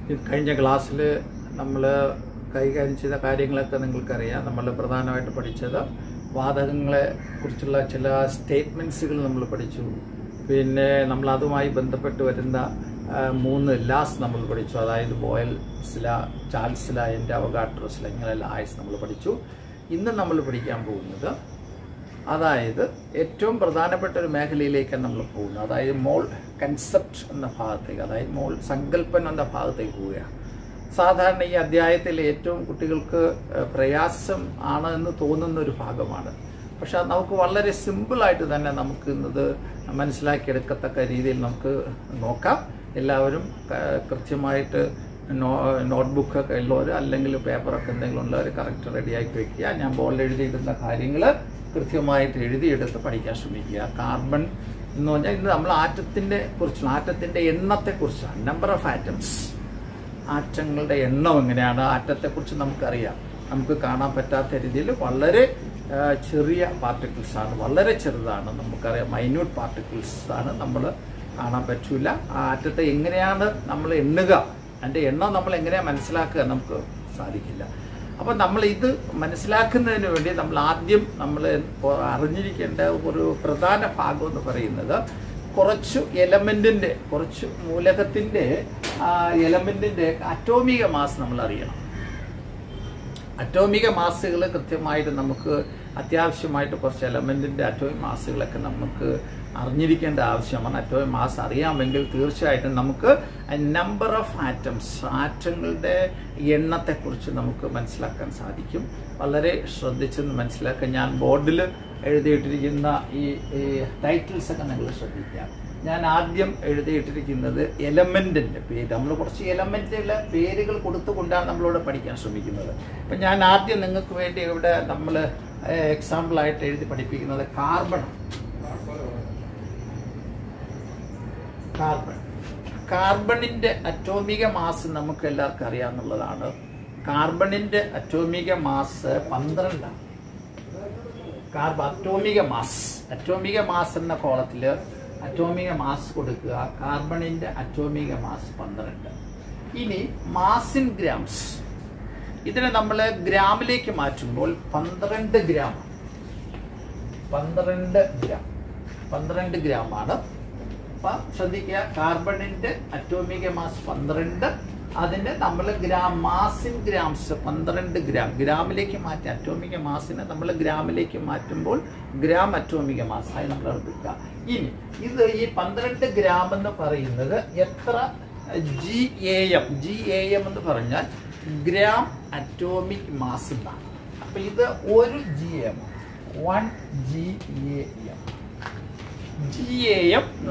കഴിഞ്ഞ ക്ലാസ്സിൽ നമ്മൾ കൈകാര്യം ചെയ്ത കാര്യങ്ങളൊക്കെ നിങ്ങൾക്കറിയാം. നമ്മൾ പ്രധാനമായിട്ട് പഠിച്ചത് വാതകങ്ങളെ കുറിച്ചുള്ള ചില സ്റ്റേറ്റ്മെൻറ്റ്സുകൾ നമ്മൾ പഠിച്ചു. പിന്നെ നമ്മൾ അതുമായി ബന്ധപ്പെട്ട് വരുന്ന 3 ലാസ് നമ്മൾ പഠിച്ചു. അതായത് ബോയൽസ് ലാ, ചാൾസ് ലാ, അവഗാഡ്രോസ് ലാ, ഇങ്ങനെ ലാസ് നമ്മൾ പഠിച്ചു. ഇന്ന് നമ്മൾ പഠിക്കാൻ പോകുന്നത് അതായത് ഏറ്റവും പ്രധാനപ്പെട്ട ഒരു മേഖലയിലേക്കാണ് നമ്മൾ പോകുന്നത്. അതായത് മോൾ കൺസെപ്റ്റ് എന്ന ഭാഗത്തേക്ക്, അതായത് മോൾ സങ്കല്പനം എന്ന ഭാഗത്തേക്ക് പോവുകയാണ്. സാധാരണ ഈ അധ്യായത്തിൽ ഏറ്റവും കുട്ടികൾക്ക് പ്രയാസം ആണ് എന്ന് തോന്നുന്ന ഒരു ഭാഗമാണ്. പക്ഷെ അത് നമുക്ക് വളരെ സിമ്പിളായിട്ട് തന്നെ നമുക്ക് ഇന്നത് മനസ്സിലാക്കിയെടുക്കത്തക്ക രീതിയിൽ നമുക്ക് നോക്കാം. എല്ലാവരും കൃത്യമായിട്ട് നോട്ട്ബുക്കൊക്കെ ഉള്ളവർ അല്ലെങ്കിൽ പേപ്പറൊക്കെ എന്തെങ്കിലും ഉള്ളവർ കറക്റ്റ് റെഡിയാക്കി വയ്ക്കുക. ഞാൻ ബോർഡിൽ എഴുതിയിടുന്ന കാര്യങ്ങൾ കൃത്യമായിട്ട് എഴുതിയെടുത്ത് പഠിക്കാൻ ശ്രമിക്കുക. കാർബൺ എന്ന് പറഞ്ഞാൽ ഇന്ന് നമ്മൾ ആറ്റത്തിൻ്റെ എണ്ണത്തെക്കുറിച്ചാണ്. നമ്പർ ഓഫ് ആറ്റംസ്, ആറ്റങ്ങളുടെ എണ്ണം എങ്ങനെയാണ്, ആറ്റത്തെക്കുറിച്ച് നമുക്കറിയാം. നമുക്ക് കാണാൻ പറ്റാത്ത രീതിയിൽ വളരെ ചെറിയ പാർട്ടിക്കിൾസാണ്, വളരെ ചെറുതാണ്, നമുക്കറിയാം. മൈന്യൂട്ട് പാർട്ടിക്കിൾസ് ആണ്, നമ്മൾ കാണാൻ പറ്റൂല. ആ ആറ്റത്തെ എങ്ങനെയാണ് നമ്മൾ എണ്ണുക, അതിൻ്റെ എണ്ണം നമ്മൾ എങ്ങനെയാണ് മനസ്സിലാക്കുക, നമുക്ക് സാധിക്കില്ല. അപ്പം നമ്മൾ ഇത് മനസ്സിലാക്കുന്നതിന് വേണ്ടി നമ്മൾ ആദ്യം അറിഞ്ഞിരിക്കേണ്ട ഒരു പ്രധാന ഭാഗം എന്ന് പറയുന്നത് കുറച്ച് മൂലകത്തിൻ്റെ എലമെൻറ്റിൻ്റെ അറ്റോമിക മാസ് നമ്മൾ അറിയണം. അറ്റോമിക മാസുകൾ കൃത്യമായിട്ട് നമുക്ക് അത്യാവശ്യമായിട്ട് കുറച്ച് എലമെൻറ്റിൻ്റെ അറ്റോമിക് മാസുകളൊക്കെ നമുക്ക് അറിഞ്ഞിരിക്കേണ്ട ആവശ്യമാണ്. അറ്റോമിക് മാസ് അറിയാമെങ്കിൽ തീർച്ചയായിട്ടും നമുക്ക് നമ്പർ ഓഫ് ആറ്റംസ്, ആറ്റങ്ങളുടെ എണ്ണത്തെക്കുറിച്ച് നമുക്ക് മനസ്സിലാക്കാൻ സാധിക്കും. വളരെ ശ്രദ്ധിച്ചെന്ന് മനസ്സിലാക്കാൻ ഞാൻ ബോർഡിൽ എഴുതിയിട്ടിരിക്കുന്ന ഈ ടൈറ്റിൽസൊക്കെ നിങ്ങൾ ശ്രദ്ധിക്കുക. ഞാൻ ആദ്യം എഴുതിയിട്ടിരിക്കുന്നത് എലമെൻറ്റിൻ്റെ പേര്. നമ്മൾ കുറച്ച് എലമെൻറ്റുകളുടെ പേരുകൾ കൊടുത്തുകൊണ്ടാണ് നമ്മളിവിടെ പഠിക്കാൻ ശ്രമിക്കുന്നത്. അപ്പം ഞാൻ ആദ്യം നിങ്ങൾക്ക് വേണ്ടി ഇവിടെ നമ്മൾ എക്സാമ്പിളായിട്ട് എഴുതി പഠിപ്പിക്കുന്നത് കാർബണിൻ്റെ അറ്റോമിക മാസ് നമുക്ക് എല്ലാവർക്കും അറിയാവുന്നതാണ്. കാർബണിൻ്റെ അറ്റോമിക മാസ് 12ആണ്. അറ്റോമിക മാസ് എന്ന കോളത്തിൽ അറ്റോമിക മാസ് കൊടുക്കുക. കാർബണിൻ്റെ അറ്റോമിക മാസ് 12. ഇനി മാസ് ഇൻ ഗ്രാംസ്, ഇതിനെ നമ്മൾ ഗ്രാമിലേക്ക് മാറ്റുമ്പോൾ 12 ഗ്രാമാണ്. അപ്പം ശ്രദ്ധിക്കുക, കാർബണിൻ്റെ അറ്റോമിക മാസ് 12, അതിൻ്റെ നമ്മൾ മാസ് ഇൻ ഗ്രാംസ് 12 ഗ്രാമിലേക്ക് മാറ്റി. അറ്റോമിക മാസിനെ നമ്മൾ ഗ്രാമിലേക്ക് മാറ്റുമ്പോൾ ഗ്രാം അറ്റോമിക മാസ് ആയി നമ്മൾ എടുക്കുക. ഇനി ഇത് ഈ 12 ഗ്രാം എന്ന് പറയുന്നത് എത്ര GAM എന്ന് പറഞ്ഞാൽ ഗ്രാം അറ്റോമിക് മാസ് എന്നാണ്. അപ്പം ഇത് 1 GAM എന്ന്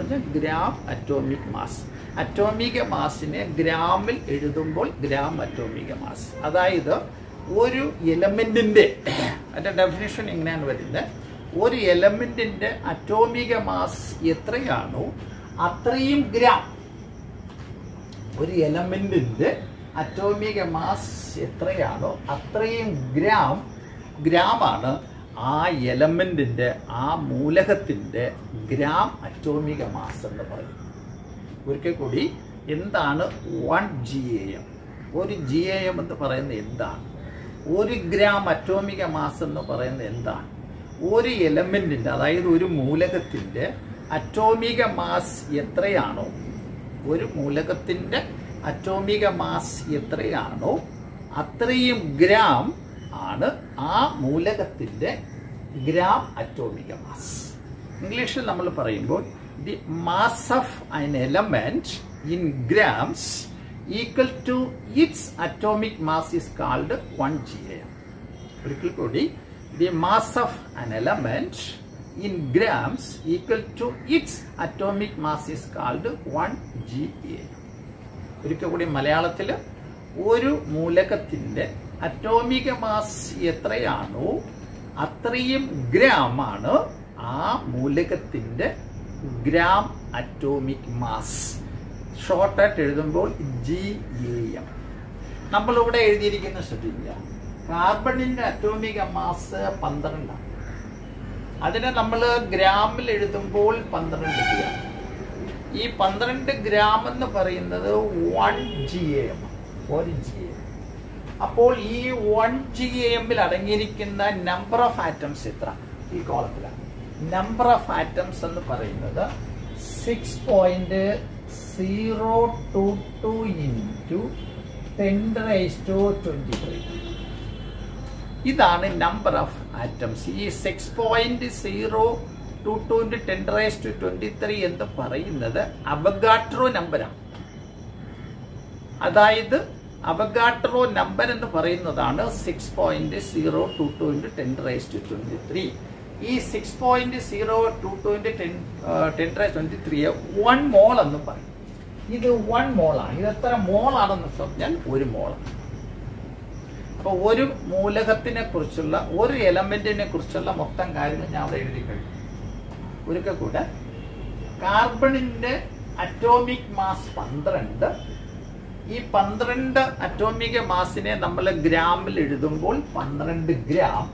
പറഞ്ഞാൽ ഗ്രാം അറ്റോമിക് മാസ്. അറ്റോമിക മാസിനെ ഗ്രാമിൽ എഴുതുമ്പോൾ ഗ്രാം അറ്റോമിക മാസ്. അതായത് ഒരു എലമെൻറ്റിൻ്റെ, അതിൻ്റെ ഡെഫിനിഷൻ എങ്ങനെയാണ് വരുന്നത്, ഒരു എലമെൻറ്റിൻ്റെ അറ്റോമിക മാസ് എത്രയാണോ അത്രയും ഗ്രാം. ഒരു എലമെൻറ്റിൻ്റെ അറ്റോമിക മാസ് എത്രയാണോ അത്രയും ഗ്രാമാണ് ആ എലമെൻറ്റിൻ്റെ, ആ മൂലകത്തിൻ്റെ ഗ്രാം അറ്റോമിക മാസ് എന്ന് പറയും. ഒരിക്കൽ കൂടി, എന്താണ് 1 GAM? ഒരു GAM എന്ന് പറയുന്നത് എന്താണ്? 1 ഗ്രാം അറ്റോമിക മാസ് എന്ന് പറയുന്നത് എന്താണ്? ഒരു എലമെൻറ്റിൻ്റെ, അതായത് ഒരു മൂലകത്തിൻ്റെ അറ്റോമിക മാസ് എത്രയാണോ, ഒരു മൂലകത്തിൻ്റെ അറ്റോമിക മാസ് എത്രയാണോ അത്രയും ഗ്രാം ആണ് ആ മൂലകത്തിൻ്റെ ഗ്രാം അറ്റോമിക മാസ്. ഇംഗ്ലീഷിൽ നമ്മൾ പറയുമ്പോൾ the mass of an element in grams equal to its atomic mass is called 1 GAM. ഒരിക്കൽ കൂടി, the mass of an element in grams equal to its atomic mass is called 1 GAM. ഒരിക്കൽ കൂടി മലയാളത്തിൽ, ഒരു മൂലകത്തിൻ്റെ അറ്റോമിക mass എത്രയാണോ അത്രയും ഗ്രാമാണ് ആ മൂലകത്തിൻ്റെ ഗ്രാം അറ്റോമിക് മാസ്. ഷോർട്ടായിട്ട് എഴുതുമ്പോൾ GAM. നമ്മളിവിടെ എഴുതിയിരിക്കുന്ന ശ്രദ്ധിക്കുക, കാർബണിൻ്റെ അറ്റോമിക മാസ് 12 അതിനെ നമ്മൾ ഗ്രാമിൽ എഴുതുമ്പോൾ 12 ഗ്രാം. ഈ 12 ഗ്രാം എന്ന് പറയുന്നത് 1 GAM, 1 GAM. അപ്പോൾ ഈ 1 GAM-ൽ അടങ്ങിയിരിക്കുന്ന നമ്പർ ഓഫ് ആറ്റംസ് എത്ര? ഈ കോളത്തിലാണ്. നമ്പർ ഓഫ് ആറ്റംസ് എന്ന് പറയുന്നത് 6.022 into 10⁻23. ഇതാണ് നമ്പർ ഓഫ് ആറ്റംസ്. ഈ 6.022 into 10⁻23 എന്ന് പറയുന്നത് അവഗാഡ്രോ നമ്പറാണ്. അതായത് അവഗാഡ്രോ നമ്പർ എന്ന് പറയുന്നതാണ് 6.022 into 10⁻23. ഈ 6.022 into 10⁻23 1 മോൾ എന്ന് പറയും. ഇത് 1 മോളാണ്. ഇത് എത്ര മോളാണെന്ന് പറഞ്ഞാൽ 1 മോളാണ്. അപ്പോൾ ഒരു മൂലകത്തിനെ കുറിച്ചുള്ള, ഒരു എലമെന്റിനെ കുറിച്ചുള്ള മൊത്തം കാര്യങ്ങൾ ഞാൻ അവിടെ എഴുതി കഴിഞ്ഞു. ഒരിക്കൽ കൂടെ, കാർബണിന്റെ അറ്റോമിക് മാസ് 12. ഈ 12 അറ്റോമിക മാസിനെ നമ്മൾ ഗ്രാമിൽ എഴുതുമ്പോൾ 12 ഗ്രാം.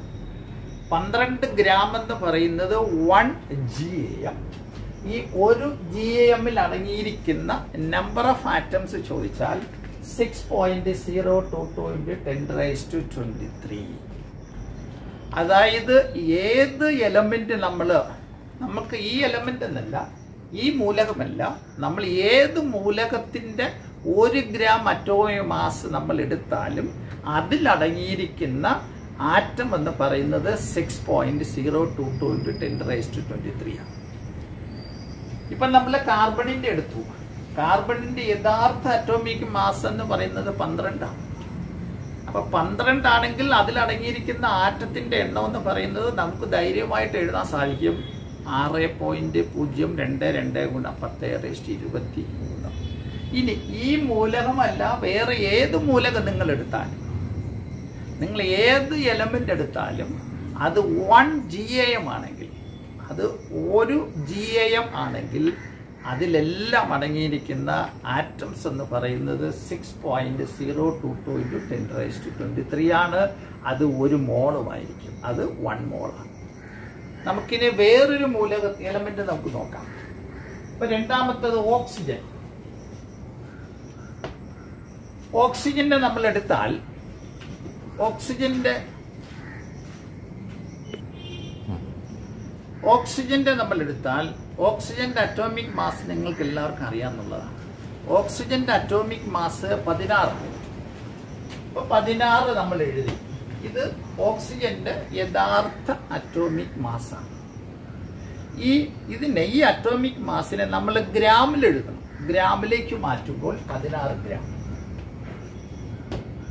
12 ഗ്രാം എന്ന് പറയുന്നത് 1 GAM. ഈ ഒരു GAM-ൽ അടങ്ങിയിരിക്കുന്ന നമ്പർ ഓഫ് ആറ്റംസ് ചോദിച്ചാൽ 6.022 into 10⁻23. അതായത് ഏത് എലമെന്റ് നമുക്ക് ഈ എലമെന്റ് എന്നല്ല, ഈ മൂലകമല്ല, നമ്മൾ ഏത് മൂലകത്തിന്റെ 1 ഗ്രാം അറ്റോമിക മാസ് നമ്മൾ എടുത്താലും അതിലടങ്ങിയിരിക്കുന്ന ആറ്റം എന്ന് പറയുന്നത് 6.022 into 10⁻23 ആണ്. ഇപ്പൊ നമ്മൾ കാർബണിന്റെ എടുത്തു. കാർബണിന്റെ യഥാർത്ഥ അറ്റോമിക് മാസ് എന്ന് പറയുന്നത് 12 ആണ്. അപ്പൊ 12 ആണെങ്കിൽ അതിലടങ്ങിയിരിക്കുന്ന ആറ്റത്തിന്റെ എണ്ണം എന്ന് പറയുന്നത് നമുക്ക് ധൈര്യമായിട്ട് എഴുതാൻ സാധിക്കും. 6.022 ഗുണം 10⁻23. ഇനി ഈ മൂലകമല്ല വേറെ ഏത് മൂലകം നിങ്ങൾ എടുത്താലും, നിങ്ങൾ ഏത് എലമെന്റ് എടുത്താലും അത് 1 GAM ആണെങ്കിൽ, അത് 1 GAM ആണെങ്കിൽ അതിലെല്ലാം അടങ്ങിയിരിക്കുന്ന ആറ്റംസ് എന്ന് പറയുന്നത് 6.022 into 10⁻23 ആണ്. അത് 1 മോളുമായിരിക്കും. അത് 1 മോളാണ്. നമുക്കിനി വേറൊരു മൂലക എലമെന്റ് നമുക്ക് നോക്കാം. ഇപ്പൊ രണ്ടാമത്തത് ഓക്സിജൻ. ഓക്സിജന്റെ നമ്മൾ എടുത്താൽ, ഓക്സിജന്റെ അറ്റോമിക് മാസ് നിങ്ങൾക്ക് എല്ലാവർക്കും അറിയാവുന്നതാണ്. ഓക്സിജന്റെ അറ്റോമിക് മാസ് 16. ഇപ്പൊ 16 നമ്മൾ എഴുതി. ഇത് ഓക്സിജന്റെ യഥാർത്ഥ അറ്റോമിക് മാസാണ്. ഈ അറ്റോമിക് മാസിനെ നമ്മൾ ഗ്രാമിൽ എഴുതണം. ഗ്രാമിലേക്ക് മാറ്റുമ്പോൾ 16 ഗ്രാം.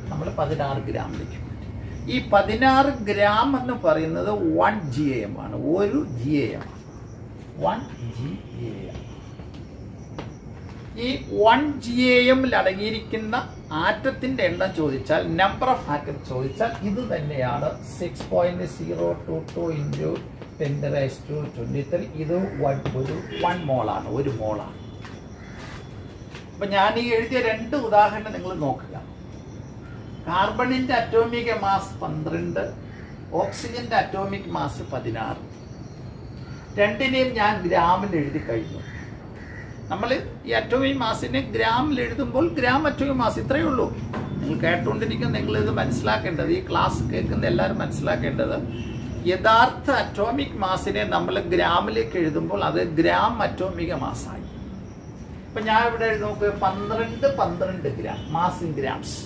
നമ്മൾ 16 ഗ്രാമിലേക്ക് മാറ്റി. ഈ 16 ഗ്രാം എന്ന് പറയുന്നത് 1 GAM ആണ്. 1 GAM. 1 GAM. ഈ 1 GAM-ൽ അടങ്ങിയിരിക്കുന്ന ആറ്റത്തിന്റെ എണ്ണം ചോദിച്ചാൽ, നമ്പർ ഓഫ് ആറ്റം ചോദിച്ചാൽ, ഇത് തന്നെയാണ് 6.022 into 10⁻23. ഇത് 1 മോളാണ്. 1 മോളാണ്. അപ്പൊ ഞാൻ ഈ എഴുതിയ 2 ഉദാഹരണം നിങ്ങൾ നോക്കുക. കാർബണിന്റെ അറ്റോമിക മാസ് 12, ഓക്സിജന്റെ അറ്റോമിക് മാസ് 16. രണ്ടിനെയും ഞാൻ ഗ്രാമിൽ എഴുതി കഴിഞ്ഞു. നമ്മൾ ഈ അറ്റോമിക് മാസിനെ ഗ്രാമിൽ എഴുതുമ്പോൾ ഗ്രാം അറ്റോമിക് മാസ് ഇത്രയേ ഉള്ളൂ. നിങ്ങൾ കേട്ടുകൊണ്ടിരിക്കുന്ന, നിങ്ങൾ ഇത് മനസ്സിലാക്കേണ്ടത്, ഈ ക്ലാസ് കേൾക്കുന്ന എല്ലാവരും മനസ്സിലാക്കേണ്ടത്, യഥാർത്ഥ അറ്റോമിക് മാസിനെ നമ്മൾ ഗ്രാമിലേക്ക് എഴുതുമ്പോൾ അത് ഗ്രാം അറ്റോമിക മാസായി. ഇപ്പൊ ഞാൻ ഇവിടെ നോക്കുക, 12 ഗ്രാം മാസ് ഇൻ ഗ്രാംസ്.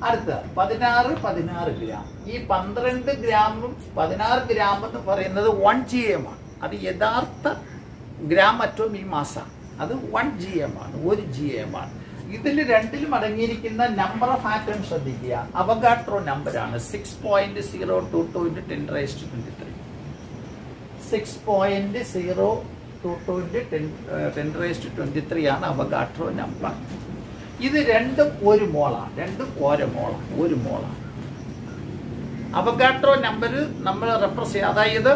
അടുത്ത 16 ഗ്രാം. ഈ 12 ഗ്രാമും 16 ഗ്രാം എന്ന് പറയുന്നത് 1 GAM ആണ്. അത് യഥാർത്ഥ ഗ്രാം അറ്റോമിക് മാസാണ്. അത് 1 GAM ആണ്. 1 GAM ആണ്. ഇതിൽ രണ്ടിലും അടങ്ങിയിരിക്കുന്ന നമ്പർ ഓഫ് ആറ്റം ശ്രദ്ധിക്കുക. അവഗാഡ്രോ നമ്പറാണ് 6.022 into 10⁻23. 6.022 into 10⁻23 ആണ് അവഗാഡ്രോ നമ്പർ. ഇത് രണ്ടും 1 മോളാണ്. രണ്ടും 1 മോളാണ്. അവഗാഡ്രോ നമ്പർ നമ്മൾ റെപ്രസ് ചെയ്യുക, അതായത്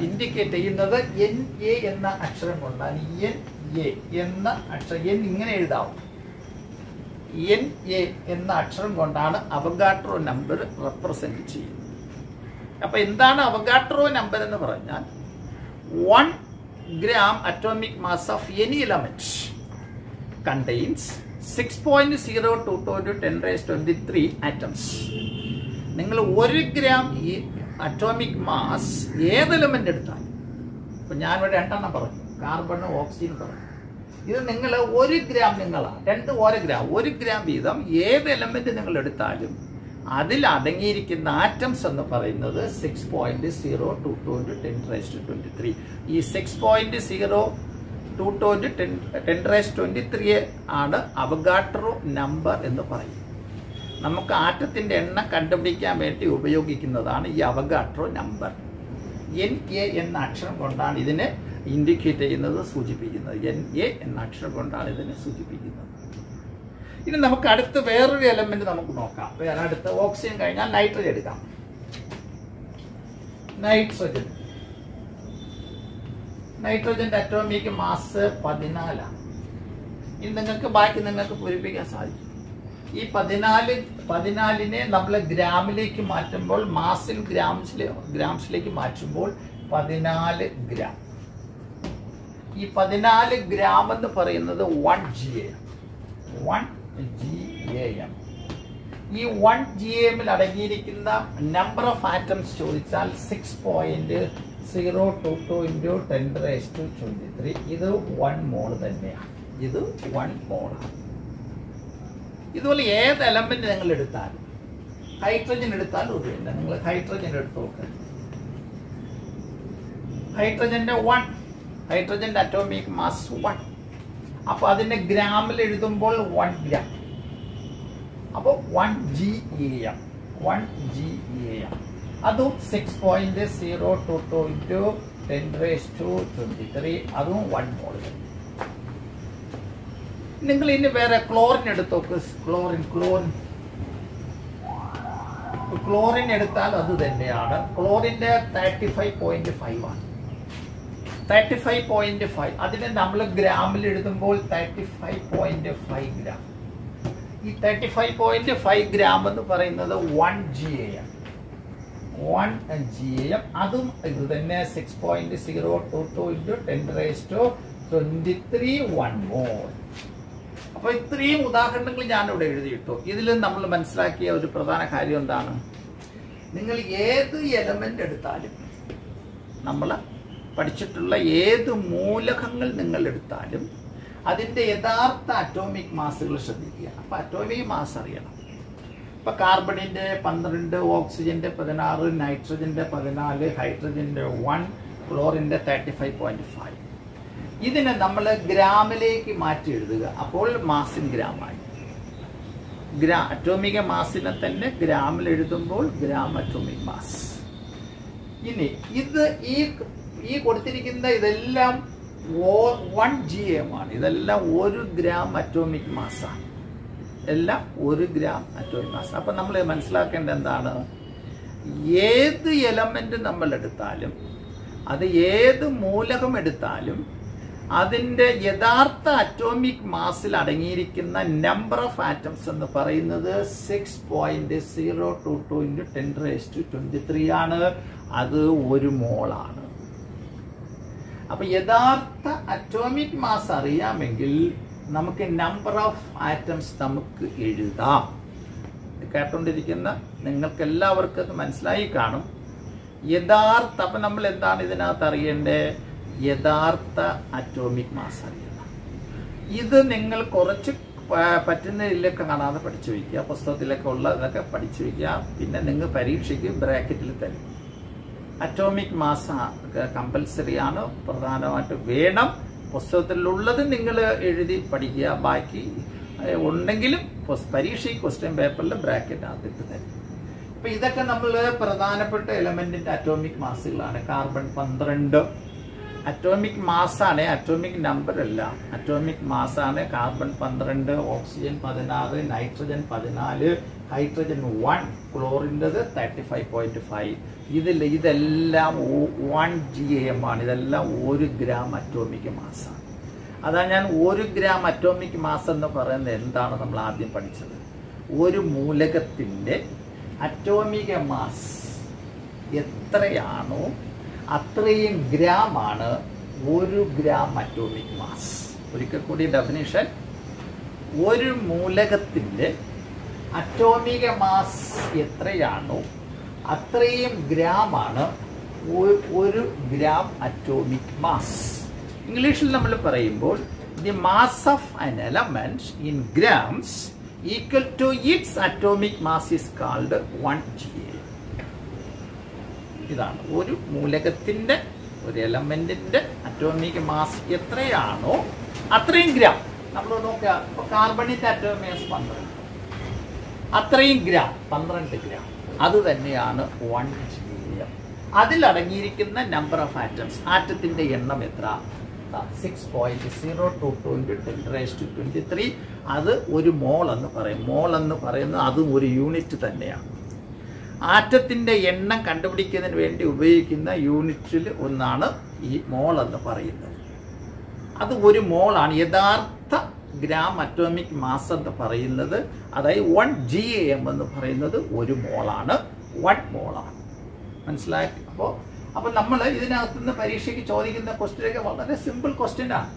ഇൻഡിക്കേറ്റ് ചെയ്യുന്നത് NA എന്ന അക്ഷരം കൊണ്ടാണ്. NA എന്ന അക്ഷരം, N ഇങ്ങനെ എഴുതാവും. NA എന്ന അക്ഷരം കൊണ്ടാണ് അവഗാഡ്രോ നമ്പർ റെപ്രസെന്റ് ചെയ്യുന്നത്. അപ്പൊ എന്താണ് അവഗാഡ്രോ നമ്പർ എന്ന് പറഞ്ഞാൽ 1 gram atomic mass of any element contains 6.022 into 10 raised to 23 atoms. നിങ്ങൾ 1 gram ഈ അറ്റോമിക് മാസ് ഏത് എലമെന്റ് എടുത്താൽ, ഇപ്പൊ ഞാനിവിടെ 2 എണ്ണം പറഞ്ഞു, കാർബൺ ഓക്സിജൻ പറഞ്ഞു, ഇത് നിങ്ങൾ 1 gram നിങ്ങളാണ് 1 gram വീതം ഏത് എലമെന്റ് നിങ്ങൾ എടുത്താലും അതിൽ അടങ്ങിയിരിക്കുന്ന ആറ്റംസ് എന്ന് പറയുന്നത് 6.022 into 10 raised to 23. ഈ 6.022 into 10 raised to 23 ആണ് അവഗാഡ്രോ നമ്പർ എന്ന് പറയും. നമുക്ക് ആറ്റത്തിന്റെ എണ്ണം കണ്ടുപിടിക്കാൻ വേണ്ടി ഉപയോഗിക്കുന്നതാണ് ഈ അവഗാഡ്രോ നമ്പർ. NA എന്ന അക്ഷരം കൊണ്ടാണ് ഇതിനെ ഇൻഡിക്കേറ്റ് ചെയ്യുന്നത്, സൂചിപ്പിക്കുന്നത്. NA എന്ന അക്ഷരം കൊണ്ടാണ് ഇതിനെ സൂചിപ്പിക്കുന്നത്. ഇനി നമുക്ക് അടുത്ത വേറൊരു എലമെന്റ് നമുക്ക് നോക്കാം. അടുത്ത ഓക്സിജൻ കഴിഞ്ഞാൽ നൈട്രജൻ എടുക്കാം. നൈട്രജന്റെ അറ്റോമിക് മാസ് 14 ആണ്. ഇനി ബാക്കി നിങ്ങൾക്ക് പൂരിപ്പിക്കാൻ സാധിക്കും. ഈ 14നെ നമ്മൾ ഗ്രാമിലേക്ക് മാറ്റുമ്പോൾ, മാസിൽ ഗ്രാംസിലേക്ക് മാറ്റുമ്പോൾ 14 ഗ്രാം. ഈ 14 ഗ്രാം എന്ന് പറയുന്നത് 1 GAM. ഈ 1 GAM അടങ്ങിയിരിക്കുന്ന നമ്പർ ഓഫ് ആറ്റംസ് ചോദിച്ചാൽ 6.022 into 10 raised to 23. ഇത് 1 മോൾ തന്നെയാണ്. ഇത് 1 മോളാണ്. ഇതുപോലെ ഏത് എലമെന്റ് നിങ്ങൾ എടുത്താലും, ഹൈഡ്രജൻ എടുത്താലും ഉപയോഗില്ല. നിങ്ങൾ ഹൈഡ്രജൻ എടുത്ത് നോക്കുക. ഹൈഡ്രജന്റെ അറ്റോമിക് മാസ് 1. അപ്പൊ അതിന്റെ ഗ്രാമിൽ എഴുതുമ്പോൾ 1 ഗ്രാം. അപ്പോൾ 1 GAM. അതും 6.022 into 10 raised to 23. അതും 1 മോൾ. നിങ്ങൾ ഇനി വേറെ ക്ലോറിൻ എടുത്ത് നോക്ക്. ക്ലോറിൻ എടുത്താൽ അത് തന്നെയാണ്. ക്ലോറിന്റെ 35.5 ആണ്. 35.5. അതിനെ നമ്മൾ ഗ്രാമിൽ എഴുതുമ്പോൾ 35.5 ഗ്രാം. ഈ 35.5 ഗ്രാം എന്ന് പറയുന്നത് 1 GAM. അതും ഇത് തന്നെ 6.022 into 10 raised to 23 1 മോൾ. അപ്പൊ ഇത്രയും ഉദാഹരണങ്ങൾ ഞാനിവിടെ എഴുതിയിട്ടു. ഇതിൽ നമ്മൾ മനസ്സിലാക്കിയ ഒരു പ്രധാന കാര്യം എന്താണ്? നിങ്ങൾ ഏത് എലമെന്റ് എടുത്താലും, നമ്മൾ പഠിച്ചിട്ടുള്ള ഏത് മൂലകങ്ങൾ നിങ്ങൾ എടുത്താലും അതിന്റെ യഥാർത്ഥ അറ്റോമിക് മാസുകൾ ശ്രദ്ധിക്കുക. അപ്പൊ അറ്റോമിക് മാസ് അറിയണം. ഇപ്പൊ കാർബണിന്റെ 12, ഓക്സിജന്റെ 16, നൈട്രജന്റെ 14, ഹൈഡ്രജന്റെ 1, ക്ലോറിന്റെ 35.5. ഇതിനെ നമ്മൾ ഗ്രാമിലേക്ക് മാറ്റി എഴുതുക. അപ്പോൾ മാസിൻ ഗ്രാമായി. അറ്റോമിക മാസിനെ തന്നെ ഗ്രാമിൽ എഴുതുമ്പോൾ ഗ്രാം അറ്റോമിക് മാസ്. ഇനി ഇത് ഈ കൊടുത്തിരിക്കുന്ന ഇതെല്ലാം 1 GAM ആണ്. ഇതെല്ലാം 1 ഗ്രാം അറ്റോമിക് മാസാണ്. എല്ലാം 1 ഗ്രാം അറ്റോമിക് മാസ്. അപ്പൊ നമ്മൾ മനസ്സിലാക്കേണ്ടത് എന്താണ്? ഏത് എലമെന്റ് നമ്മൾ എടുത്താലും, അത് ഏത് മൂലകം എടുത്താലും അതിന്റെ യഥാർത്ഥ അറ്റോമിക് മാസിൽ അടങ്ങിയിരിക്കുന്ന നമ്പർ ഓഫ് ആറ്റംസ് എന്ന് പറയുന്നത് 6.022 into 10 raised to 23 ആണ്. അത് 1 മോളാണ്. അപ്പൊ യഥാർത്ഥ അറ്റോമിക് മാസ് അറിയാമെങ്കിൽ നമുക്ക് നമ്പർ ഓഫ് ആറ്റംസ് നമുക്ക് എഴുതാം. കേട്ടോണ്ടിരിക്കുന്ന നിങ്ങൾക്ക് എല്ലാവർക്കും അത് മനസ്സിലായി കാണും. അപ്പൊ നമ്മൾ എന്താണ് ഇതിനകത്ത് അറിയേണ്ടത്? യഥാർത്ഥ അറ്റോമിക് മാസ് അറിയണം. ഇത് നിങ്ങൾ കുറച്ച് പറ്റുന്നതിലൊക്കെ കാണാതെ പഠിച്ചു വയ്ക്കുക. പുസ്തകത്തിലൊക്കെ ഉള്ളതൊക്കെ പഠിച്ചു വയ്ക്കുക. പിന്നെ നിങ്ങൾ പരീക്ഷയ്ക്ക് ബ്രാക്കറ്റിൽ തരും. അറ്റോമിക് മാസ് കമ്പൽസറി ആണ്, പ്രധാനമായിട്ട് വേണം. പുസ്തകത്തിലുള്ളത് നിങ്ങൾ എഴുതി പഠിക്കുക. ബാക്കി ഉണ്ടെങ്കിലും പരീക്ഷയ്ക്ക് ക്വസ്റ്റ്യൻ പേപ്പറിൽ ബ്രാക്കറ്റ് അതിട്ട് തരും. അപ്പൊ ഇതൊക്കെ നമ്മൾ പ്രധാനപ്പെട്ട എലമെന്റിന്റെ അറ്റോമിക് മാസുകളാണ്. കാർബൺ 12 അറ്റോമിക് മാസാണ്, അറ്റോമിക് നമ്പർ അല്ല. അറ്റോമിക് മാസാണ്. കാർബൺ 12, ഓക്സിജൻ 16, നൈട്രജൻ 14, ഹൈഡ്രജൻ 1, ക്ലോറിൻ്റെത് 35.5. ഇതെല്ലാം 1 GAM ആണ്. ഇതെല്ലാം 1 ഗ്രാം അറ്റോമിക് മാസാണ്. അതാണ് ഞാൻ 1 ഗ്രാം അറ്റോമിക് മാസ് എന്ന് പറയുന്നത് എന്താണ് നമ്മൾ ആദ്യം പഠിച്ചത്. ഒരു മൂലകത്തിന്റെ അറ്റോമിക മാസ് എത്രയാണോ അത്രയും ഗ്രാം ആണ് 1 ഗ്രാം അറ്റോമിക് മാസ്. ഒരിക്കൽ കൂടി ഡെഫിനിഷൻ, ഒരു മൂലകത്തിൻ്റെ അറ്റോമിക മാസ് എത്രയാണോ അത്രയും ഗ്രാമാണ് 1 ഗ്രാം അറ്റോമിക് മാസ്. ഇംഗ്ലീഷിൽ നമ്മൾ പറയുമ്പോൾ the mass of an element in grams equal to its atomic mass is called 1 GA. ഇതാണ് ഒരു മൂലകത്തിന്റെ, ഒരു എലമെന്റിന്റെ അറ്റോമിക് മാസ് എത്രയാണോ അത്രയും ഗ്രാം. നമ്മൾ നോക്കുക, ഇപ്പൊ കാർബണിന്റെ അറ്റോമിക് മാസ് 12, അത്രയും ഗ്രാം 12 ഗ്രാം, അത് തന്നെയാണ് 1 GA. അതിലടങ്ങിയിരിക്കുന്ന നമ്പർ ഓഫ് ആറ്റംസ്, ആറ്റത്തിന്റെ എണ്ണം എത്ര? 6.02 × 10⁻23. അത് ഒരു മോൾ എന്ന് പറയും. മോൾ എന്ന് പറയുന്നത് അതും ഒരു യൂണിറ്റ് തന്നെയാണ്. ആറ്റത്തിന്റെ എണ്ണം കണ്ടുപിടിക്കുന്നതിന് വേണ്ടി ഉപയോഗിക്കുന്ന യൂണിറ്റിൽ ഒന്നാണ് ഈ മോൾ എന്ന് പറയുന്നത്. അത് ഒരു മോളാണ്. യഥാർത്ഥ ഗ്രാം അറ്റോമിക് മാസ് എന്ന് പറയുന്നത്, അതായത് 1 GAM എന്ന് പറയുന്നത് ഒരു മോളാണ്, 1 മോളാണ്. മനസ്സിലായി? അപ്പോൾ നമ്മൾ ഇതിനകത്തുനിന്ന് പരീക്ഷയ്ക്ക് ചോദിക്കുന്ന ക്വസ്റ്റ്യനൊക്കെ വളരെ സിമ്പിൾ ക്വസ്റ്റ്യനാണ്.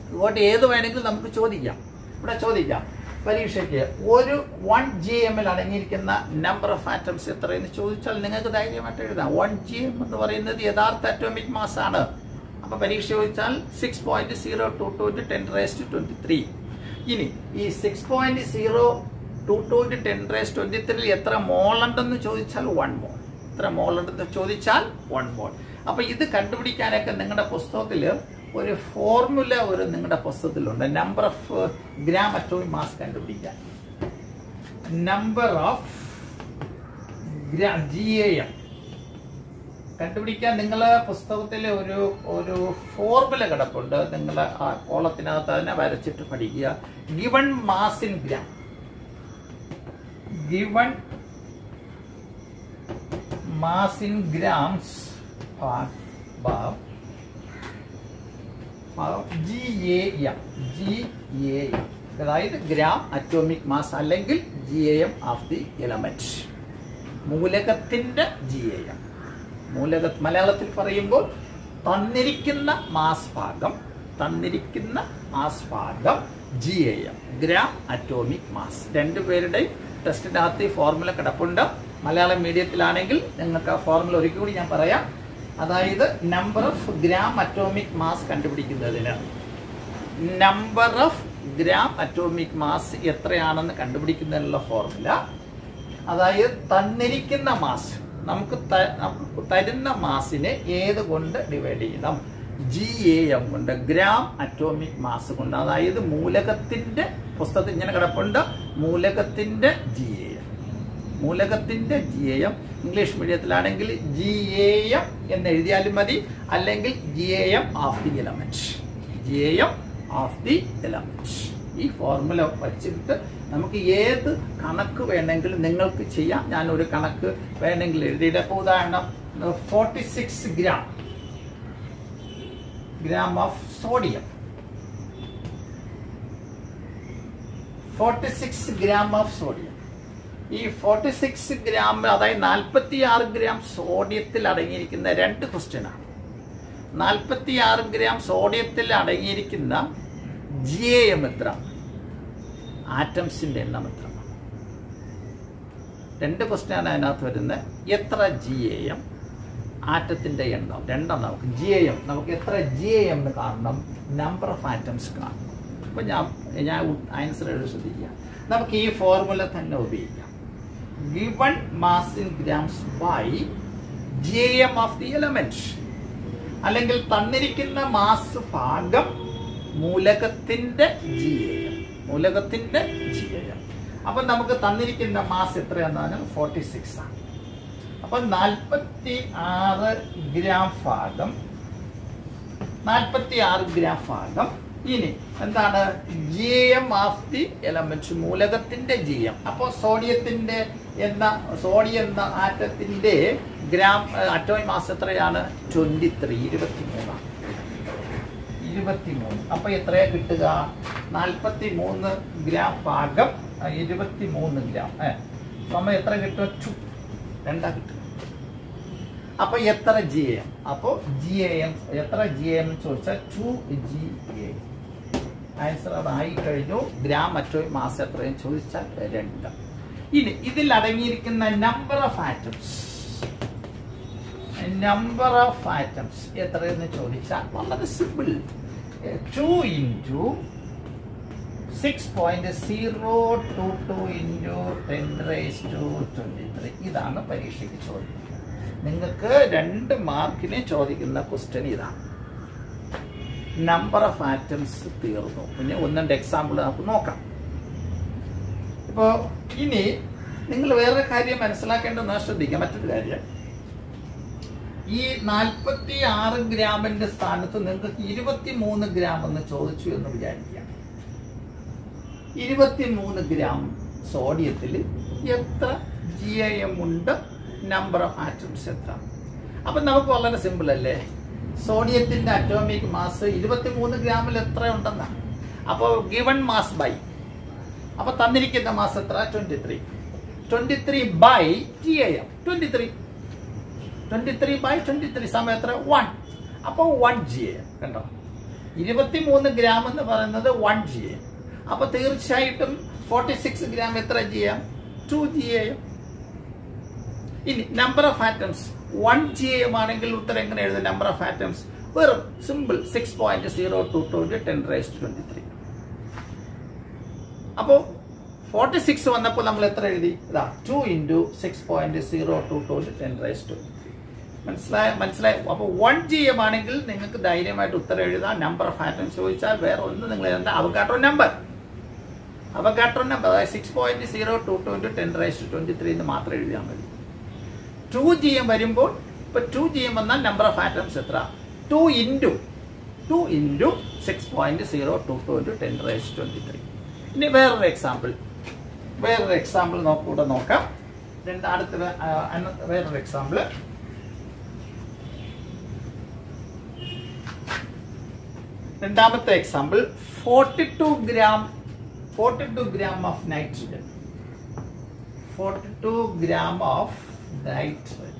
അതുകൊണ്ട് ഏത് വേണമെങ്കിലും നമുക്ക് ചോദിക്കാം. ഇവിടെ ചോദിക്കാം പരീക്ഷയ്ക്ക് ഒരു 1 GM അടങ്ങിയിരിക്കുന്ന നമ്പർ ഓഫ് ആറ്റംസ് എത്രയെന്ന് ചോദിച്ചാൽ നിങ്ങൾക്ക് ധൈര്യമായിട്ട് എഴുതാം. 1 GM എന്ന് പറയുന്നത് യഥാർത്ഥ അറ്റോമിക് മാസ് ആണ്. അപ്പോൾ പരീക്ഷ ചോദിച്ചാൽ 6.022 × 10⁻23. ഇനി ഈ 6.022 × 10⁻23 എത്ര മോൾ ഉണ്ടെന്ന് ചോദിച്ചാൽ 1 മോൾ. എത്ര മോൾ ഉണ്ടെന്ന് ചോദിച്ചാൽ 1 മോൾ. അപ്പോൾ ഇത് കണ്ടുപിടിക്കാനൊക്കെ നിങ്ങളുടെ പുസ്തകത്തിൽ ഒരു ഫോർമുല നിങ്ങളുടെ പുസ്തകത്തിലുണ്ട്. Number of gram atomic mass കണ്ടുപിടിക്കാൻ നമ്പർ ഓഫ് GAM കണ്ടുപിടിക്കാൻ നിങ്ങളെ പുസ്തകത്തിൽ ഒരു ഫോർമുല കിടപ്പുണ്ട്. നിങ്ങൾ ആ കോളത്തിനകത്ത് അതിനെ വരച്ചിട്ട് പഠിക്കുക. Given mass in gram, given mass in grams GAM, അതായത് ഗ്രാം അറ്റോമിക് മാസ് അല്ലെങ്കിൽ GAM ഓഫ് ദി എലമെന്റ്, മൂലകത്തിന്റെ GAM. മലയാളത്തിൽ പറയുമ്പോൾ തന്നിരിക്കുന്ന മാസ് ഭാഗം GAM, ഗ്രാം അറ്റോമിക് മാസ്. രണ്ടുപേരുടെയും ടെസ്റ്റിനകത്ത് ഈ ഫോർമുല കിടപ്പുണ്ട്. മലയാളം മീഡിയത്തിലാണെങ്കിൽ നിങ്ങൾക്ക് ആ ഫോർമുല ഒരിക്കൽ കൂടി ഞാൻ പറയാം. അതായത് number of gram atomic mass കണ്ടുപിടിക്കുന്നതിന് number of gram atomic mass എത്രയാണെന്ന് കണ്ടുപിടിക്കുന്നതിനുള്ള ഫോർമുല, അതായത് തന്നിരിക്കുന്ന മാസ്, നമുക്ക് തരുന്ന മാസിനെ ഏത് കൊണ്ട് ഡിവൈഡ് ചെയ്യണം? GAM കൊണ്ട്, ഗ്രാം അറ്റോമിക് മാസ് കൊണ്ട്. അതായത് മൂലകത്തിന്റെ, പുസ്തകത്തിൽ ഇങ്ങനെ കിടപ്പുണ്ട്, മൂലകത്തിന്റെ GAM. ഇംഗ്ലീഷ് മീഡിയത്തിലാണെങ്കിൽ GAM എന്ന് എഴുതിയാലും മതി, അല്ലെങ്കിൽ GAM of the element, GAM of the element. ഈ ഫോർമുല വച്ചിട്ട് നമുക്ക് ഏത് കണക്ക് വേണമെങ്കിലും നിങ്ങൾക്ക് ചെയ്യാം. ഞാനൊരു കണക്ക് വേണമെങ്കിൽ എഴുതിയിട്ട്, ഇപ്പോൾ ഉദാഹരണം 46 gram of sodium, 46 gram of sodium. ഈ 46 ഗ്രാം, അതായത് 46 ഗ്രാം സോഡിയത്തിൽ അടങ്ങിയിരിക്കുന്ന 2 ക്വസ്റ്റ്യനാണ്. 46 ഗ്രാം സോഡിയത്തിൽ അടങ്ങിയിരിക്കുന്ന GAM എത്ര, ആറ്റംസിന്റെ എണ്ണം എത്ര? 2 ക്വസ്റ്റ്യനാണ് അതിനകത്ത് വരുന്നത്. എത്ര GAM, ആറ്റത്തിന്റെ എണ്ണം. രണ്ടെണ്ണം നമുക്ക് GAM, നമുക്ക് എത്ര GAM എന്ന് കാണണം, നമ്പർ ഓഫ് ആറ്റംസ് കാണണം. അപ്പോൾ ഞാൻ ആൻസർ എഴുതി ശ്രദ്ധിക്കുക. നമുക്ക് ഈ ഫോർമുല തന്നെ ഉപയോഗിക്കാം. Given mass in grams by GAM of the element, അല്ലെങ്കിൽ തന്നിരിക്കുന്ന മാസ് ഭാഗം മൂലകത്തിന്റെ GAM. അപ്പൊ നമുക്ക് തന്നിരിക്കുന്ന മാസ് എത്രയാണെന്ന് 46 ആണ്. അപ്പൊ 46 ഗ്രാം ഭാഗം ഇനി എന്താണ്? GAM ഓഫ് ദി എലമെന്റ്, മൂലകത്തിന്റെ GAM. അപ്പോൾ സോഡിയം എന്ന ആറ്റത്തിന്റെ ഗ്രാം അറ്റോമിക് മാസ് എത്രയാണ്? 23. അപ്പൊ എത്രയാ കിട്ടുക? 43 ഗ്രാം ഭാഗം 23 ഗ്രാം. സമയം എത്ര കിട്ടുക? 2 കിട്ടുക. അപ്പോൾ എത്ര GAM? അപ്പോൾ GAM എത്ര GAM എന്ന് ചോദിച്ചാൽ 2 GAM. ആൻസർ അതായി കഴിഞ്ഞു. ഗ്രാം അറ്റോമിക് മാസ് എത്രയും ചോദിച്ചാൽ 2. ഇനി ഇതിൽ അടങ്ങിയിരിക്കുന്ന നമ്പർ ഓഫ് ആറ്റംസ് എത്രയെന്ന് ചോദിച്ചാൽ വളരെ സിമ്പിൾ. 2 into 6.022 into 10⁻23. ഇതാണ് പരീക്ഷയ്ക്ക് ചോദിക്കുന്നത്. നിങ്ങൾക്ക് 2 മാർക്കിന് ചോദിക്കുന്ന ക്വസ്റ്റ്യൻ ഇതാണ്. നമ്പർ ഓഫ് ആറ്റംസ് തീർന്നു. പിന്നെ 1-2 എക്സാമ്പിൾ നമുക്ക് നോക്കാം. ഇപ്പോൾ ഇനി നിങ്ങൾ വേറെ കാര്യം മനസ്സിലാക്കേണ്ടതെന്ന് ശ്രദ്ധിക്കാം. മറ്റൊരു കാര്യം, ഈ 46 ഗ്രാമിന്റെ സ്ഥാനത്ത് നിങ്ങൾക്ക് 23 ഗ്രാം എന്ന് ചോദിച്ചു എന്ന് വിചാരിക്കുക. 23 ഗ്രാം സോഡിയത്തിൽ എത്ര GAM ഉണ്ട്? നമ്പർ ഓഫ് ആറ്റംസ് എത്ര? അപ്പൊ നമുക്ക് വളരെ സിമ്പിൾ അല്ലേ? സോഡിയത്തിന്റെ അറ്റോമിക് മാസ് 23 ഗ്രാമിൽ എത്ര ഉണ്ടെന്നാണ്. അപ്പോൾ ഗിവൺ മാസ് ബൈ, അപ്പൊ തന്നിരിക്കുന്ന മാസ് എത്ര? 23 ബൈ GAM. 23 ബൈ 23 സമയം എത്ര? 1. അപ്പോൾ 1 GAM. കണ്ടോ, 23 ഗ്രാം എന്ന് പറയുന്നത് 1 GAM. അപ്പൊ തീർച്ചയായിട്ടും 46 ഗ്രാം എത്ര GAM? 2 GAM. ഇനി നമ്പർ ഓഫ് ആറ്റംസ് 1 GAM ആണെങ്കിൽ ഉത്തരം എങ്ങനെ എഴുതും? നമ്പർ ഓഫ് ആറ്റംസ് വെറും സിമ്പിൾ 6.022 10⁻23. അപ്പോൾ 46 വന്നപ്പോൾ നമ്മൾ എത്ര എഴുതി? 2 into 6.022 10⁻23. മനസ്സിലായി. അപ്പോൾ 1 GAM ആണെങ്കിൽ നിങ്ങൾക്ക് ധൈര്യമായിട്ട് ഉത്തരം എഴുതാം. നമ്പർ ഓഫ് ആറ്റംസ് ചോദിച്ചാൽ വേറെ ഒന്ന് നിങ്ങൾ എഴുതേണ്ട, അവഗാഡ്രോ നമ്പർ. അതായത് 6.022 into 10⁻23 എന്ന് മാത്രം എഴുതിയാൽ മതി. 2 GAM വരുമ്പോൾ, ഇപ്പൊ 2 GAM വന്നാൽ നമ്പർ ഓഫ് ആറ്റംസ് എത്ര? 2 into 6.022 into 10⁻23. ഇനി വേറൊരു എക്സാമ്പിൾ കൂടെ നോക്കാം. അടുത്ത വേറൊരു എക്സാമ്പിൾ. രണ്ടാമത്തെ example 42 gram of nitrogen. 42 gram of nitrogen.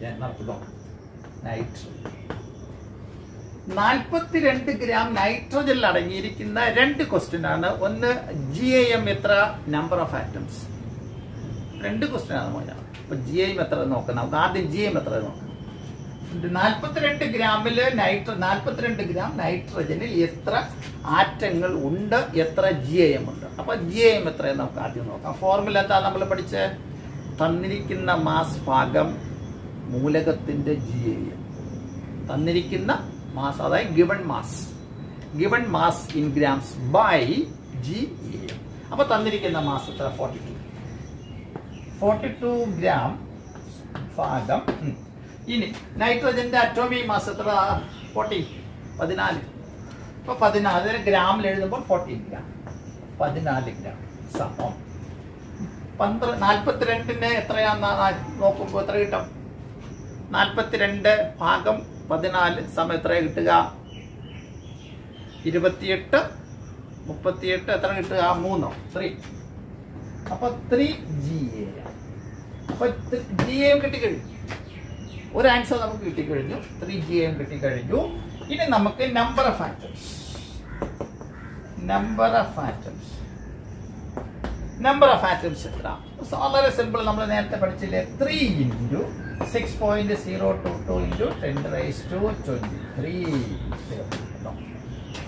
42 gram നൈട്രജനിൽ അടങ്ങിയിരിക്കുന്ന 2 ക്വസ്റ്റ്യൻ ആണ്. ഒന്ന് GAM എത്ര? Number of atoms. 2 ക്വസ്റ്റ്യൻ ആണ് മോനാ. അപ്പൊ GAM എത്ര നോക്കാം. നമുക്ക് ആദ്യം GAM എത്ര നോക്കാം. 42 ഗ്രാമില് 42 ഗ്രാം നൈട്രജനിൽ എത്ര ആറ്റങ്ങൾ ഉണ്ട്? എത്ര GAM ഉണ്ട്? അപ്പൊ GAM എത്രയെന്ന് നമുക്ക് ആദ്യം നോക്കാം. ഫോർമുല എന്താ നമ്മൾ പഠിച്ച? തന്നിരിക്കുന്ന മാസ് ഭാഗം മൂലകത്തിന്റെ GAM. തന്നിരിക്കുന്ന മാസ്, അതായത് given mass in grams by GAM. അപ്പൊ തന്നിരിക്കുന്ന മാസ് എത്ര? 42 ഗ്രാം ഭാഗം. ഇനി നൈട്രജന്റെ അറ്റോമിക് മാസ് എത്ര? 14. അപ്പൊ 14 ഗ്രാമിൽ എഴുതുമ്പോൾ 14 ഗ്രാം. 14 ഗ്രാം സമം 42ന് എത്രയാന്ന് നോക്കുമ്പോൾ എത്ര കിട്ടും? 42 ഭാഗം 14 സമയം എത്ര കിട്ടുക? 28. 38 എത്ര കിട്ടുക? 3. അപ്പൊ 3 GAM. അപ്പൊ GAM കിട്ടിക്കഴിഞ്ഞു. ഒരു ആൻസർ നമുക്ക് കിട്ടിക്കഴിഞ്ഞു. 3 GAM കിട്ടിക്കഴിഞ്ഞു. ഇനി നമുക്ക് നമ്പർ ഓഫ് ആറ്റംസ് എത്ര? വളരെ സിമ്പിൾ. നമ്മൾ നേരത്തെ പഠിച്ചില്ലേ? 3 into 6.022 into 10⁻23.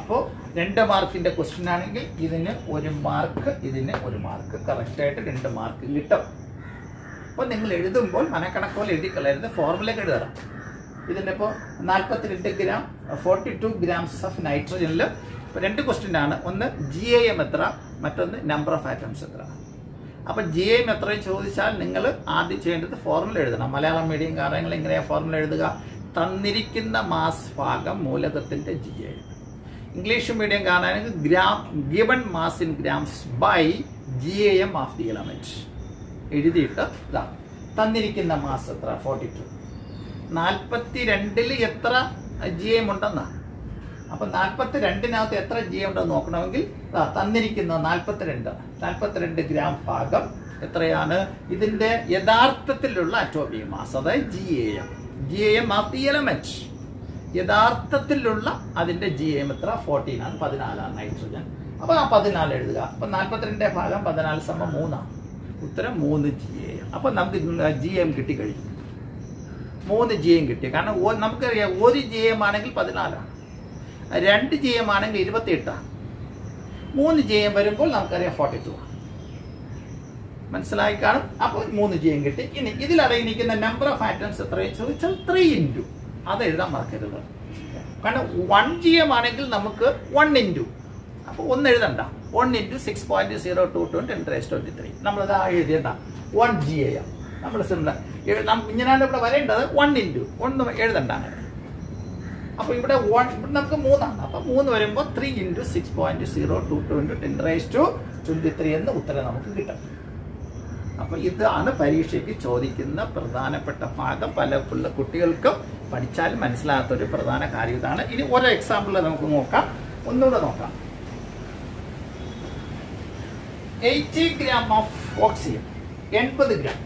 അപ്പോൾ 2 മാർക്കിന്റെ ക്വസ്റ്റ്യൻ ആണെങ്കിൽ ഇതിന് 1 മാർക്ക്, ഇതിന് 1 മാർക്ക്. കറക്റ്റ് ആയിട്ട് 2 മാർക്ക് കിട്ടും. അപ്പോൾ നിങ്ങൾ എഴുതുമ്പോൾ മനക്കണക്ക് പോലെ എഴുതി കളയരുത്, ഫോർമുലയൊക്കെ എഴുതണം. ഇതിൻ്റെ ഇപ്പോൾ 42 ഗ്രാം 42 ഗ്രാംസ് ഓഫ് നൈട്രജനിൽ 2 ക്വസ്റ്റ്യൻ ആണ്. ഒന്ന് GAM എത്ര, മറ്റൊന്ന് നമ്പർ ഓഫ് ആറ്റംസ് എത്ര. അപ്പോൾ GAM എത്രയും ചോദിച്ചാൽ നിങ്ങൾ ആദ്യം ചെയ്യേണ്ടത് ഫോർമുല എഴുതണം. മലയാളം മീഡിയം കാര്യങ്ങൾ എങ്ങനെയാണ് ഫോർമുല എഴുതുക? തന്നിരിക്കുന്ന മാസ് ഭാഗം മൂലകത്തിന്റെ GAM. ഇംഗ്ലീഷ് മീഡിയം കാണാനെങ്കിൽ given mass in grams by GAM of the element എഴുതിയിട്ട് തന്നിരിക്കുന്ന മാസ് എത്ര? 42. 42ൽ എത്ര GAM ഉണ്ടെന്നാ. അപ്പൊ 42നകത്ത് എത്ര GAM ഉണ്ടെന്ന് നോക്കണമെങ്കിൽ തന്നിരിക്കുന്ന 42 ഗ്രാം ഭാഗം എത്രയാണ്? ഇതിന്റെ യഥാർത്ഥത്തിലുള്ള അറ്റോമിക് മാസ്, അതായത് GAM. GAM of the element. യഥാർത്ഥത്തിലുള്ള അതിന്റെ GAM എത്ര? 14 ആണ്, 14 നൈട്രജൻ. അപ്പൊ ആ 14 എഴുതുക. അപ്പൊ 42 ഭാഗം 14 സമം 3 ആണ്. ഉത്തരം 3 GAM. അപ്പൊ നമുക്ക് GAM കിട്ടിക്കഴിഞ്ഞു. 3 GAM കിട്ടി. കാരണം നമുക്കറിയാം 1 GAM ആണെങ്കിൽ 14 ആണ്, 2 GAM ആണെങ്കിൽ 28 ആണ്, 3 GAM വരുമ്പോൾ നമുക്കറിയാം 42 ആണ്. മനസ്സിലായി കാണും. അപ്പോൾ 3 GAM കിട്ടി. ഇനി ഇതിൽ അടങ്ങിയിരിക്കുന്ന നമ്പർ ഓഫ് ആറ്റംസ് എത്രയും ചോദിച്ചാൽ 3 ഇൻറ്റു, അത് എഴുതാൻ മറക്കരുത്. കാരണം 1 GAM ആണെങ്കിൽ നമുക്ക് 1 ഇൻറ്റു, അപ്പോൾ 1 എഴുതണ്ട, 1 ഇൻറ്റു 6.022 10⁻23. നമ്മളത് എഴുതിയണ്ട 1 GAM. നമ്മൾ സിമ്പിൾ ഇങ്ങനെയാണ് ഇവിടെ വരേണ്ടത്. 1 ഇൻറ്റു 1 എഴുതണ്ട അങ്ങനെ. അപ്പോൾ ഇവിടെ 1 നമുക്ക് 3 ആണ്. അപ്പോൾ 3 വരുമ്പോൾ 3 ഇൻറ്റു 6.022 10⁻23 എന്ന് ഉത്തരം നമുക്ക് കിട്ടും. അപ്പോൾ ഇതാണ് പരീക്ഷയ്ക്ക് ചോദിക്കുന്ന പ്രധാനപ്പെട്ട ഭാഗം. പല കുട്ടികൾക്കും പഠിച്ചാലും മനസ്സിലാകാത്തൊരു പ്രധാന കാര്യം ഇതാണ്. ഇനി ഓരോ എക്സാമ്പിൾ നമുക്ക് നോക്കാം, ഒന്നുകൂടെ നോക്കാം. 80 gram of oxygen, 80 gram.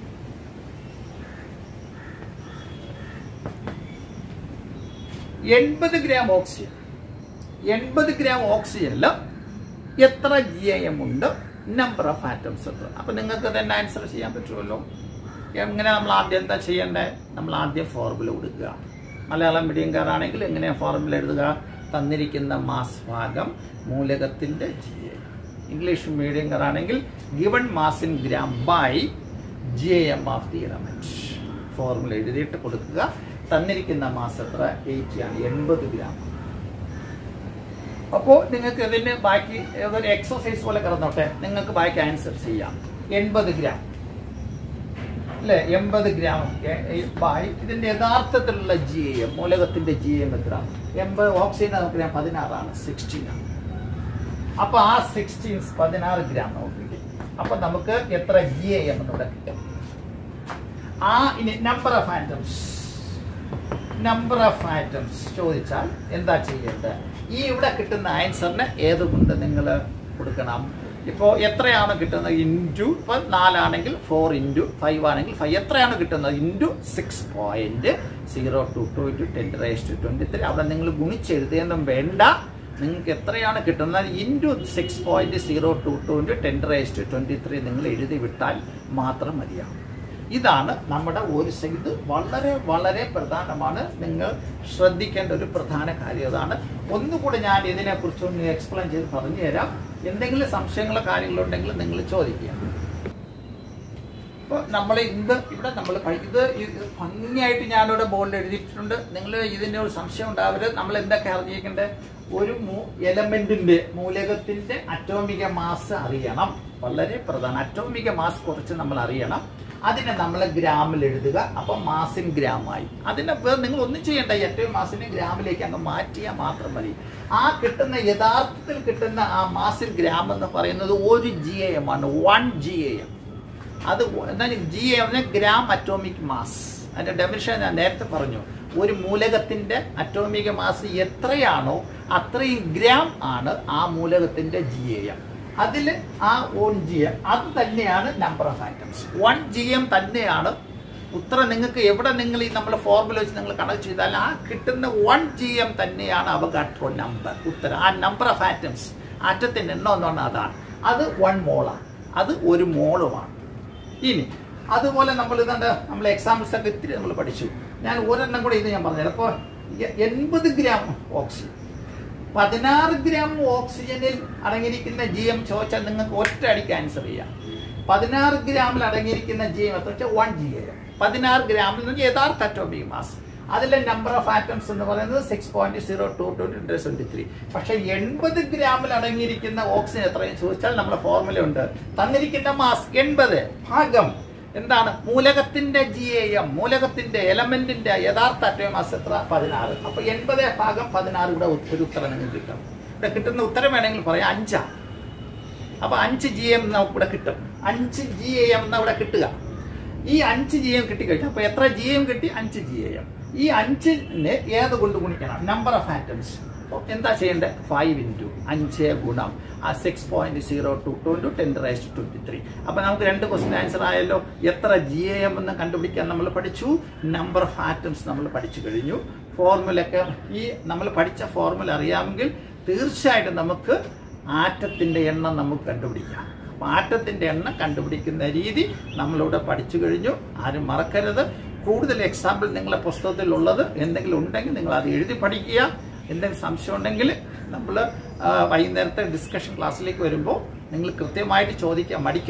80 gram oxygen, 80 gram ഓക്സിജനിൽ എത്ര GAM ഉണ്ട്, നമ്പർ ഓഫ് ആറ്റംസ് എത്ര? അപ്പൊ നിങ്ങൾക്ക് തന്നെ ആൻസർ ചെയ്യാൻ പറ്റുമല്ലോ. എങ്ങനെ നമ്മൾ ആദ്യം എന്താ ചെയ്യേണ്ടത്? നമ്മൾ ആദ്യം ഫോർമുല കൊടുക്കുക. മലയാളം മീഡിയംകാരാണെങ്കിൽ എങ്ങനെയാണ് ഫോർമുല എഴുതുക? തന്നിരിക്കുന്ന മാസ് ഭാഗം മൂലകത്തിന്റെ GAM. ഇംഗ്ലീഷ് മീഡിയംകാരാണെങ്കിൽ given mass in gram by GAM of the element. Formula എഴുതിയിട്ട് കൊടുക്കുക. തന്നിരിക്കുന്ന മാസ് എത്ര? 80 ആണ്, 80 gram. അപ്പോൾ നിങ്ങൾക്ക് ഇതിന് ബാക്കി ഒരു എക്സസൈസ് പോലെ കിടന്നോട്ടെ, നിങ്ങൾക്ക് ബാക്കി ആൻസർ ചെയ്യാം. 80 gram അല്ലേ? 80 gram ബൈ ഇതിന്റെ യഥാർത്ഥത്തിലുള്ള GAM, മൂലകത്തിന്റെ GAM എത്ര? 80 ഓക്സിജൻ നമുക്കറിയാം 16 ആണ്, 16 ആണ്. അപ്പൊ ആ 16 gram നോക്കി. അപ്പൊ നമുക്ക് എത്ര GAM എന്നിവിടെ കിട്ടും? ആ ഇനി number of atoms, number of atoms ചോദിച്ചാൽ എന്താ ചെയ്യേണ്ടത്? ഈ ഇവിടെ കിട്ടുന്ന ആൻസറിന് ഏതുകൊണ്ട് നിങ്ങൾ കൊടുക്കണം? ഇപ്പോൾ എത്രയാണ് കിട്ടുന്നത്? ഇൻറ്റു, ഇപ്പോൾ 4 ആണെങ്കിൽ 4 ഇൻറ്റു 5 ആണെങ്കിൽ 5. എത്രയാണ് കിട്ടുന്നത്? ഇൻറ്റു 6.022 10⁻23. അവിടെ നിങ്ങൾ ഗുണിച്ചെഴുതിയൊന്നും വേണ്ട. നിങ്ങൾക്ക് എത്രയാണ് കിട്ടുന്നത് ഇൻറ്റു 6.022 10⁻23 നിങ്ങൾ എഴുതി വിട്ടാൽ മാത്രം മതിയാകും. ഇതാണ് നമ്മുടെ ഒരു ഇത് വളരെ വളരെ പ്രധാനമാണ്. നിങ്ങൾ ശ്രദ്ധിക്കേണ്ട ഒരു പ്രധാന കാര്യം അതാണ്. ഒന്നുകൂടെ ഞാൻ ഇതിനെക്കുറിച്ചൊന്ന് എക്സ്പ്ലെയിൻ ചെയ്ത് പറഞ്ഞു തരാം. എന്തെങ്കിലും സംശയങ്ങളോ കാര്യങ്ങളുണ്ടെങ്കിൽ നിങ്ങൾ ചോദിക്കുക. അപ്പോൾ നമ്മൾ ഇവിടെ നമ്മൾ ഇത് ഭംഗിയായിട്ട് ഞാനിവിടെ ബോർഡിൽ എഴുതിയിട്ടുണ്ട്. നിങ്ങൾ ഇതിൻ്റെ ഒരു സംശയം ഉണ്ടാവരുത്. നമ്മൾ എന്തൊക്കെ അറിഞ്ഞിരിക്കേണ്ടത്? ഒരു എലമെന്റിന്റെ മൂലകത്തിന്റെ അറ്റോമിക മാസ് അറിയണം. വളരെ പ്രധാനം. അറ്റോമിക മാസ് കുറച്ച് നമ്മൾ അറിയണം. അതിനെ നമ്മൾ ഗ്രാമിൽ എഴുതുക. അപ്പം മാസിൻ ഗ്രാമായി. അതിനെ നിങ്ങൾ ഒന്നും ചെയ്യേണ്ട. ഏറ്റവും മാസിനെ ഗ്രാമിലേക്ക് അങ്ങ് മാറ്റിയാൽ മാത്രം മതി. ആ കിട്ടുന്ന യഥാർത്ഥത്തിൽ കിട്ടുന്ന ആ മാസിൻ ഗ്രാം എന്ന് പറയുന്നത് 1 GAM ആണ്, 1 GAM. അത് എന്നാൽ GAM ഗ്രാം അറ്റോമിക് മാസ്. അതിന്റെ ഡെഫിനിഷൻ ഞാൻ നേരത്തെ പറഞ്ഞു. ഒരു മൂലകത്തിന്റെ അറ്റോമിക മാസ് എത്രയാണോ അത്രയും ഗ്രാം ആണ് ആ മൂലകത്തിന്റെ GAM. അതിൽ ആ 1 GAM അത് തന്നെയാണ് നമ്പർ ഓഫ് ആറ്റംസ്. 1 GAM തന്നെയാണ് ഉത്തരം. നിങ്ങൾക്ക് എവിടെ നിങ്ങൾ ഈ നമ്മൾ ഫോർമുല വെച്ച് നിങ്ങൾ കണക്ട് ചെയ്താൽ ആ കിട്ടുന്ന 1 GAM തന്നെയാണ് അവഗാഡ്രോ നമ്പർ ഉത്തരം. ആ നമ്പർ ഓഫ് ആറ്റംസ്, ആറ്റത്തിന്റെ എണ്ണം എന്ന് പറഞ്ഞാൽ അതാണ്. അത് 1 മോളാണ്, അത് 1 മോളുമാണ്. ഇനി അതുപോലെ നമ്മൾ നമ്മൾ എക്സാമ്പിൾസ് ഒക്കെ ഇത്തിരി നമ്മൾ പഠിച്ചു. ഞാൻ ഒരെണ്ണം കൂടെ ഇത് ഞാൻ പറഞ്ഞുതരാം. അപ്പോൾ 80 gram ഓക്സിജൻ, 16 gram ഓക്സിജനിൽ അടങ്ങിയിരിക്കുന്ന GAM ചോദിച്ചാൽ നിങ്ങൾക്ക് ഒറ്റ അടിക്ക് ആൻസർ ചെയ്യാം. 16 ഗ്രാമിൽ അടങ്ങിയിരിക്കുന്ന GAM എത്ര വെച്ചാൽ 1 GAM. 16 ഗ്രാമിൽ നിന്ന് യഥാർത്ഥ അറ്റോമിക് മാസ്. അതിലെ നമ്പർ ഓഫ് ആറ്റംസ് എന്ന് പറയുന്നത് 6.022 10⁻23. പക്ഷെ 80 ഗ്രാമിൽ അടങ്ങിയിരിക്കുന്ന ഓക്സിജൻ എത്രയും ചോദിച്ചാൽ നമ്മുടെ ഫോർമുല ഉണ്ട്. തന്നിരിക്കുന്ന മാസ് 80 ഭാഗം എന്താണ്? മൂലകത്തിന്റെ GAM, മൂലകത്തിന്റെ എലമെന്റിന്റെ യഥാർത്ഥ അറ്റോമിക് മാസ് എത്ര? 16. അപ്പൊ 80 ഭാഗം 16 ഇവിടെ ഒരു ഉത്തരം നിങ്ങൾക്ക് കിട്ടും. ഇവിടെ കിട്ടുന്ന ഉത്തരം വേണമെങ്കിൽ പറയാം 5. അപ്പൊ 5 GAM നമുക്ക് ഇവിടെ കിട്ടും. 5 GAM എന്നാ ഇവിടെ കിട്ടുക. ഈ 5 GAM കിട്ടിക്കഴിഞ്ഞു. അപ്പൊ എത്ര GAM കിട്ടി? 5 GAM. ഈ 5നെ ഏത് കൊണ്ട് ഗുണിക്കണം? Number of atoms. അപ്പോൾ എന്താ ചെയ്യേണ്ടത്? 5 × 5 ഗുണം 6.02 × 10⁻23. അപ്പോൾ നമുക്ക് 2 ക്വസ്റ്റ്യൻ ആൻസർ ആയല്ലോ. എത്ര GAM എന്ന് കണ്ടുപിടിക്കാൻ നമ്മൾ പഠിച്ചു. നമ്പർ ഓഫ് ആറ്റംസ് നമ്മൾ പഠിച്ചു കഴിഞ്ഞു. ഫോർമുലയൊക്കെ ഈ നമ്മൾ പഠിച്ച ഫോർമുല അറിയാമെങ്കിൽ തീർച്ചയായിട്ടും നമുക്ക് ആറ്റത്തിൻ്റെ എണ്ണം നമുക്ക് കണ്ടുപിടിക്കാം. അപ്പോൾ ആറ്റത്തിൻ്റെ എണ്ണം കണ്ടുപിടിക്കുന്ന രീതി നമ്മളിവിടെ പഠിച്ചു കഴിഞ്ഞു. ആരും മറക്കരുത്. കൂടുതൽ എക്സാമ്പിൾ നിങ്ങളുടെ പുസ്തകത്തിലുള്ളത് എന്തെങ്കിലും ഉണ്ടെങ്കിൽ നിങ്ങൾ അത് എഴുതി പഠിക്കുക. എന്തെങ്കിലും സംശയം ഉണ്ടെങ്കിൽ നമ്മൾ വൈകുന്നേരത്തെ ഡിസ്കഷൻ ക്ലാസ്സിലേക്ക് വരുമ്പോൾ നിങ്ങൾ കൃത്യമായിട്ട് ചോദിക്കാൻ മടിക്കുക.